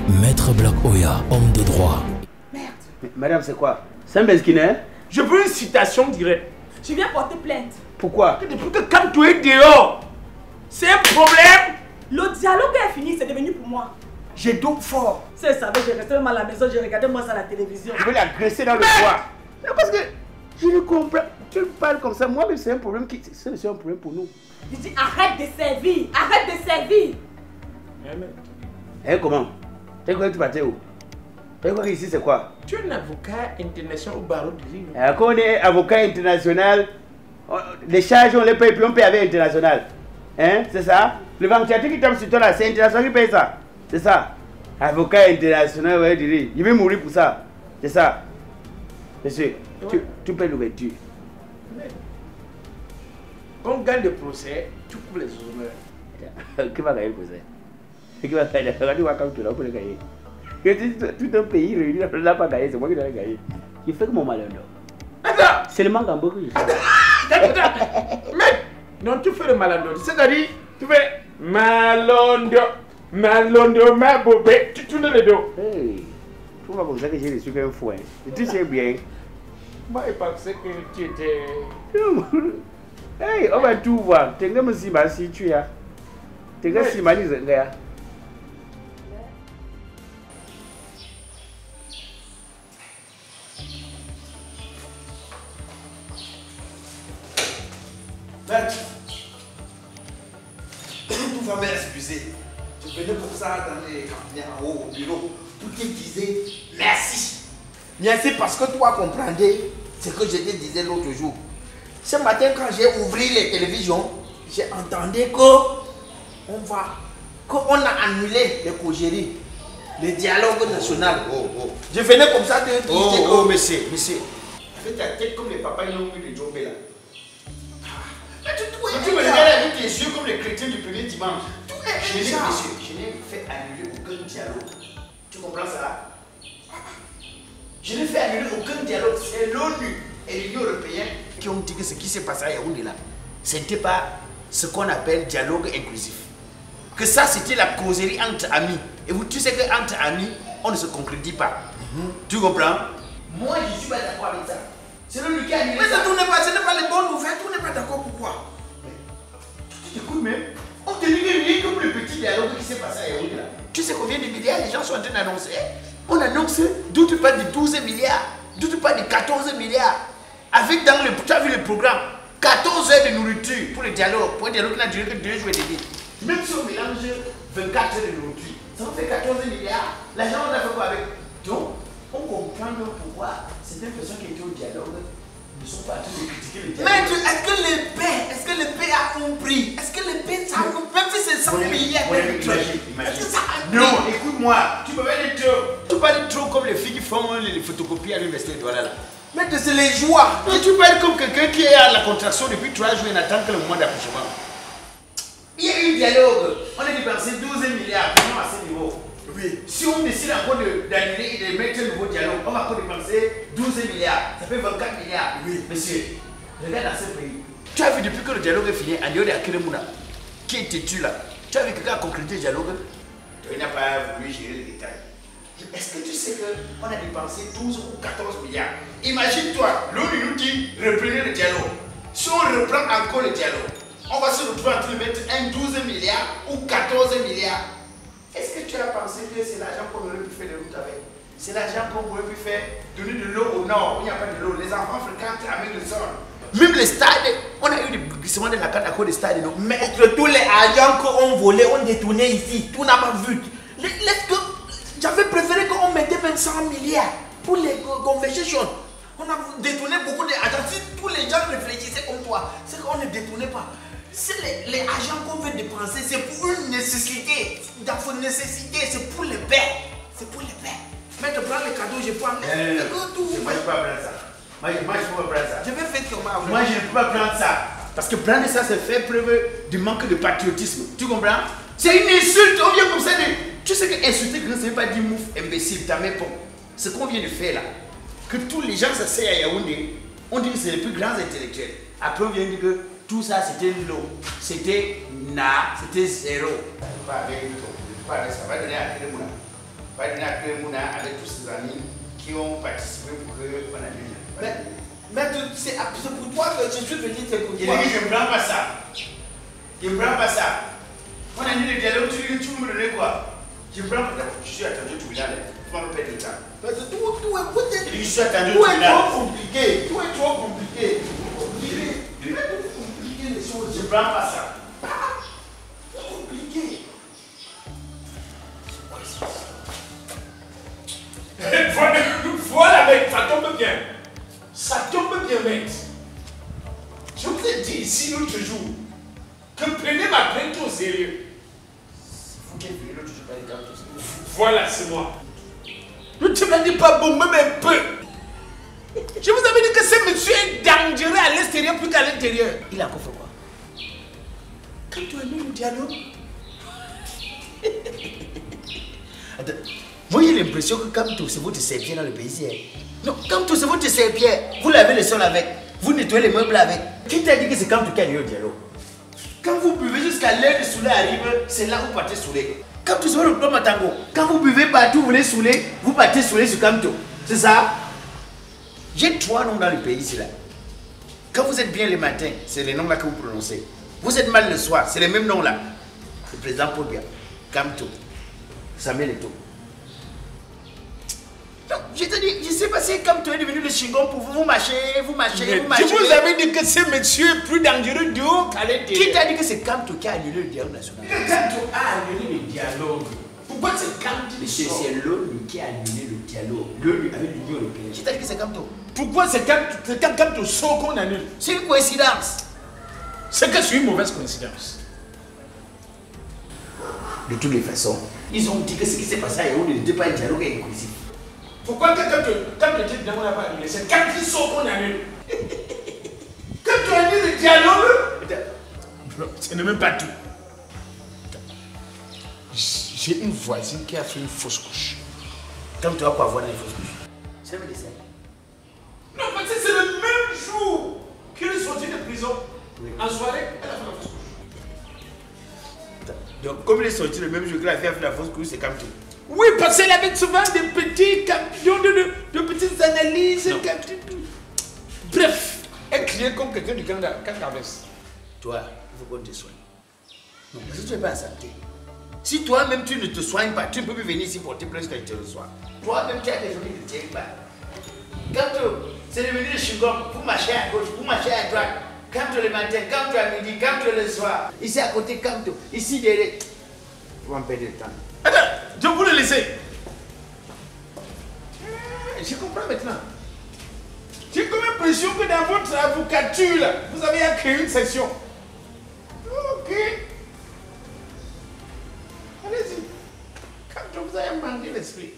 Maître Black Oya, homme de droit. Merde. Madame, c'est quoi? C'est un besquinet? Je veux une citation directe. Je viens porter plainte. Pourquoi? Depuis que quand tu es dehors, c'est un problème. Le dialogue est fini, c'est devenu pour moi. J'ai donc fort. C'est ça, j'ai resté même à la maison, j'ai regardé moi ça à la télévision. Je vais l'agresser dans le foie. Parce que je ne comprends. Tu me parles comme ça, moi, mais c'est un problème c'est un problème pour nous. Je dis arrête de servir, arrête de servir. Eh, comment? T'as quoi que tu partais où? T'as quoi ici, c'est quoi? Tu es un avocat international au barreau de Lille. Quand on est avocat international, les charges, on les paye, puis on paye avec international. Hein, c'est ça? Le ventilateur qui tombe sur toi là, c'est international qui paye ça. C'est ça? Avocat international, ouais, il veut mourir pour ça. C'est ça? Monsieur, ouais. tu payes l'ouverture. Quand on gagne le procès, tu coupes les honneurs. Qui va gagner le procès? Qui va gagner? Regarde, quand tu l'as pour le gagner. Tout un pays réuni, on n'a pas gagné, c'est moi qui l'ai gagné. Il fait que mon malheur. Attends! C'est le manque en beaucoup. Attends! Mais, non, tu fais le malheur. C'est-à-dire, tu fais malondo, malondo, ma bobé, tu tournes le dos. Hey, faut pas comme ça que j'ai reçu qu'un fouet. Et tu sais bien. Moi, je pensais que tu étais. Hey, on va tout voir. T'es comme si ma si tu as. T'es comme si ma lise là. Tout va m'excuser. Je venais pour ça dans les cabinets en haut au bureau pour te dire merci. Merci parce que toi comprendais ce que je te disais l'autre jour. Ce matin quand j'ai ouvert les télévisions, j'ai entendu qu'on a annulé les causeries, le dialogue national. Je venais comme ça te dire que... monsieur. Fais ta tête comme les papas ils ont mis le job là. Tu me regardes avec tes yeux comme les chrétiens du premier dimanche. Je n'ai fait annuler aucun dialogue. Tu comprends ça là? Je n'ai fait annuler aucun dialogue. C'est l'ONU et l'Union européenne qui ont dit que ce qui s'est passé à Yaoundé là, ce n'était pas ce qu'on appelle dialogue inclusif. Que ça c'était la causerie entre amis. Et vous, tu sais qu'entre amis, on ne se concrétise pas. Tu comprends? Moi je ne suis pas d'accord avec ça. C'est l'ONU qui a annulé ça. Mais ce n'est pas les bonnes nouvelles, tout n'est pas d'accord. Pourquoi? Tu t'écoutes même? On te dit que comme le petit dialogue qui s'est passé à Yaoundé là. Tu sais combien de milliards les gens sont en train d'annoncer? On annonce d'où tu parles de 12 milliards, d'où tu parles de 14 milliards. Avec dans le, tu as vu le programme, 14 heures de nourriture pour le dialogue, pour un dialogue qui n'a duré que 2 jours et demi. Même si on mélange 24 heures de nourriture, ça fait 14 milliards. L'argent on a fait quoi avec? Donc, on comprend pourquoi certaines personnes qui étaient au dialogue ne sont pas en train de critiquer le dialogue. Mais est-ce que le paix a compris? Est-ce que le paix a compris? Même si c'est 100 milliards. Imagine. Non, écoute-moi. Tu peux pas dire trop. Tu peux pas dire trop comme les filles qui font les photocopies à l'université de Douala là. Mais c'est les joies. Et tu parles comme quelqu'un qui est à la contraction depuis 3 jours et n'attend que le moment d'accouchement. Il y a eu un dialogue. On a dépensé 12 milliards à ce niveau. Oui. Si on décide encore d'annuler et de mettre un nouveau dialogue, on va encore dépenser 12 milliards. Ça fait 24 milliards. Oui. Monsieur, regarde dans ce pays. Tu as vu depuis que le dialogue est fini, en dehors de Akeremouna, qui est têtu là, tu as vu quelqu'un concrétiser le dialogue? Il n'a pas voulu gérer les détails. Est-ce que tu sais qu'on a dépensé 12 ou 14 milliards? Imagine-toi, l'ONU nous dit reprenez le dialogue. Si on reprend encore le dialoge, on va se retrouver en train de mettre un 12 milliards ou 14 milliards. Est-ce que tu as pensé que c'est l'argent qu'on aurait pu faire des routes avec? C'est l'argent qu'on aurait pu faire donner de l'eau au nord où il n'y a pas de l'eau. Les enfants fréquentent avec le sol. Même les stades, on a eu des glissements de la carte à cause des stades. Non? Mais tous les agents qu'on volait, on détournait ici. Tout n'a pas vu. J'avais préféré qu'on mettait même 100 milliards pour les conversations. On a détourné beaucoup d'argent. Si tous les gens réfléchissaient comme toi, c'est qu'on ne détournait pas. C'est les agents qu'on veut dépenser, c'est pour une nécessité. Dans une nécessité, c'est pour les pères. C'est pour les pères. Mais tu prends les cadeaux, je prends les... Moi, je ne peux pas prendre ça. Moi, je ne peux pas prendre ça. Je vais faire comment? Moi, je ne peux pas prendre ça. Parce que prendre ça, c'est faire preuve du manque de patriotisme. Tu comprends? C'est une insulte. On vient comme ça de... Tu sais que insulter quelqu'un, ça ne veut pas dire mouf, imbécile, ta mère, bon. Ce qu'on vient de faire là, que tous les gens s'asseyent à Yaoundé, on dit que c'est les plus grands intellectuels. Après, on vient de dire que tout ça, c'était l'eau. C'était na, c'était zéro. Pas avec ça va donner à quel moulin. Padina Kremuna avec tous ses amis qui ont participé pour qu'on annule. Mais c'est pour toi que je suis venu te Il côté. dit je ne prends pas ça. Je ne prends pas ça. On annule le dialogue, tu me donnes quoi? Je ne prends pas ça. Je suis attendu au tribunal. Tu vas me perdre le temps. Parce que tout est Je suis attendu au tribunal. trop compliqué. Tout est trop compliqué. Tu vas tout compliquer les choses. Je ne prends pas ça. C'est compliqué. Voilà, mec, ça tombe bien. Ça tombe bien, mec. Je vous ai dit ici l'autre jour que prenez ma plainte au sérieux. C'est vous qui êtes venu l'autre jour par les cartes. Voilà, c'est moi. Ne te m'as dit pas bon, même un peu. Je vous avais dit que ce monsieur est dangereux à l'extérieur plus qu'à l'intérieur. Il a encore fait quoi? Quand tu as mis le dialogue, Attends, moi j'ai l'impression que Kamto c'est votre serpillère dans le pays. Non, Kamto c'est votre serpillère. Vous lavez le sol avec, vous nettoyez les meubles avec. Qui t'a dit que c'est Kamto qui a eu au dialogue? Quand vous buvez jusqu'à l'heure de saouler arrive, c'est là que vous partez saouler. Kamto c'est votre plan Matango. Quand vous buvez partout, vous voulez saouler, vous partez saouler sur Kamto. C'est ça? J'ai 3 noms dans le pays ici là. Quand vous êtes bien le matin, c'est les noms là que vous prononcez. Vous êtes mal le soir, c'est les mêmes noms là. Le président Paul Biya, Kamto, Samuel Eto'o. Non, je te dis, je sais pas si Kamto est devenu le chingon pour vous, vous marchez. je vous avais dit que ce monsieur est plus dangereux de haut qu'à l'intérieur. Qui t'a dit que c'est Kamto qui a annulé le dialogue national? Kamto a annulé le dialogue. Pourquoi c'est Kamto? Monsieur, c'est l'ONU qui a annulé le dialogue. L'ONU avec l'Union européenne. Qui t'a dit que c'est Kamto? Pourquoi c'est Kamto sort qu'on annule? C'est une coïncidence. C'est que c'est une mauvaise coïncidence. De toutes les façons, ils ont dit que ce qui s'est passé à Yaoundé n'était pas un dialogue inclusif. Pourquoi quand le titre n'a pas annulé? C'est quand il sort qu'on annule. Quand tu annules le dialogue, ce n'est même pas tout. J'ai une voisine qui a fait une fausse couche. Quand tu vas quoi voir dans les fausses couches? C'est le médecin. Non, parce que c'est le même jour qu'il est sorti de prison. Oui. En soirée, elle a fait la fausse couche. Donc, comme il est sorti le même jour qu'il a fait la fausse couche, c'est Kamto. Oui, parce qu'elle avait souvent des petits campions de petites analyses. Bref, elle criait comme quelqu'un du Cangabès. Toi, il faut qu'on te soigne. Non, parce que tu n'es pas en santé. Si toi-même tu ne te soignes pas, tu ne peux plus venir ici porter plainte quand tu te reçois. Toi-même tu as des gens qui ne te tiennent pas. Kamto, c'est devenu le chewing-gum. Vous marchez à gauche, vous marchez à droite. Kamto le matin, Kamto à midi, Kamto le soir. Ici à côté, Kamto. Ici derrière. Tu vas me perdre le temps. Attends, je vous le laisser. Je comprends maintenant. J'ai comme l'impression que dans votre avocature, là, vous avez à créer une session. Ok. Allez-y. Quand vous avez manqué l'esprit.